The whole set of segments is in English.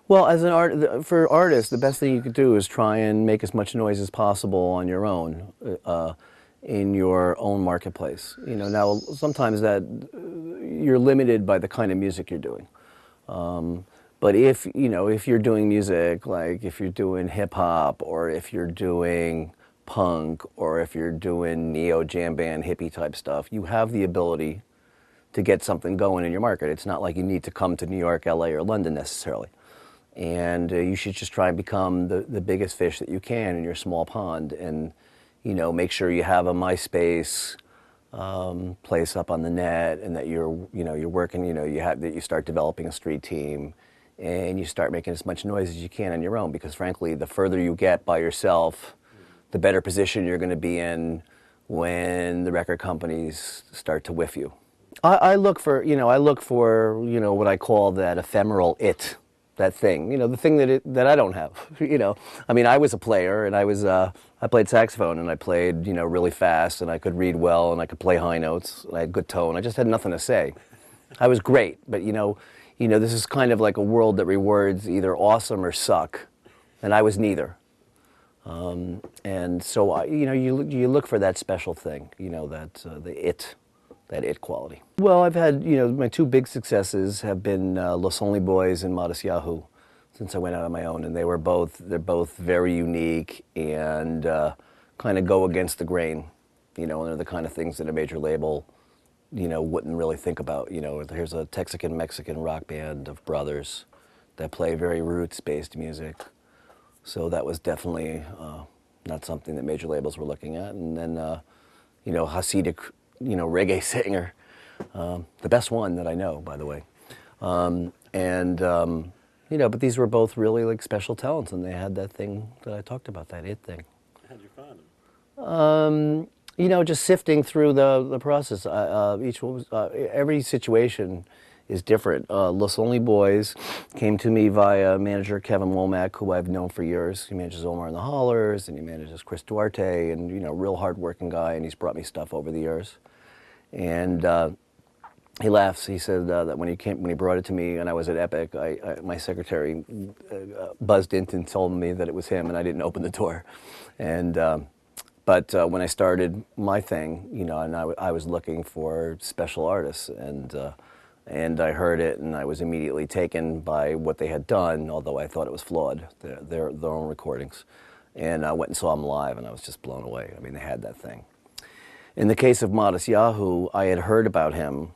Well, for artists, the best thing you could do is try and make as much noise as possible on your own, in your own marketplace. You know, now sometimes that you're limited by the kind of music you're doing. But if you know, if you're doing music, like if you're doing hip hop, or if you're doing punk, or if you're doing neo jam band hippie type stuff, you have the ability to get something going in your market. It's not like you need to come to New York, LA, or London necessarily. And you should just try and become the biggest fish that you can in your small pond, and you know, make sure you have a MySpace place up on the net, and that you're working, that you start developing a street team, and you start making as much noise as you can on your own, because frankly, the further you get by yourself, the better position you're going to be in when the record companies start to whiff you. I look for, what I call that ephemeral that thing, the thing that I don't have, I mean, I was a player, and I played saxophone, and I played, really fast, and I could read well, and I could play high notes, and I had good tone. I just had nothing to say. I was great, but this is kind of like a world that rewards either awesome or suck, and I was neither. And so, you look for that special thing, that it quality. Well, I've had, my two big successes have been Los Only Boys and Modest Yahoo, since I went out on my own, and they're both very unique and kind of go against the grain, and they're the kind of things that a major label, wouldn't really think about. Here's a Texican-Mexican rock band of brothers that play very roots-based music, so that was definitely not something that major labels were looking at. And then, Hasidic, reggae singer, the best one that I know, by the way. But these were both really like special talents, and they had that thing that I talked about, that it thing. How'd you find them? Just sifting through the process. Each one was, every situation is different. Los Only Boys came to me via manager Kevin Womack, who I've known for years. He manages Omar and the Hollers, and he manages Chris Duarte, and real hard-working guy, and he's brought me stuff over the years. And he laughs. He said that when he brought it to me, and I was at Epic, my secretary buzzed in and told me that it was him, and I didn't open the door. And but when I started my thing, and I was looking for special artists, and I heard it, and I was immediately taken by what they had done, although I thought it was flawed, their own recordings. And I went and saw them live, and I was just blown away. I mean, they had that thing. In the case of Modest Yahoo, I had heard about him,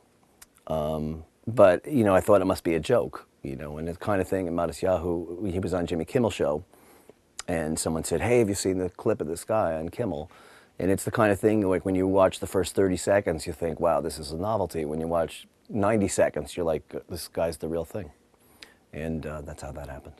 but, I thought it must be a joke, and the kind of thing at Modest Yahoo, he was on Jimmy Kimmel's show, and someone said, hey, have you seen the clip of this guy on Kimmel? And it's the kind of thing, like when you watch the first 30 seconds, you think, wow, this is a novelty. When you watch 90 seconds, you're like, this guy's the real thing. And that's how that happened.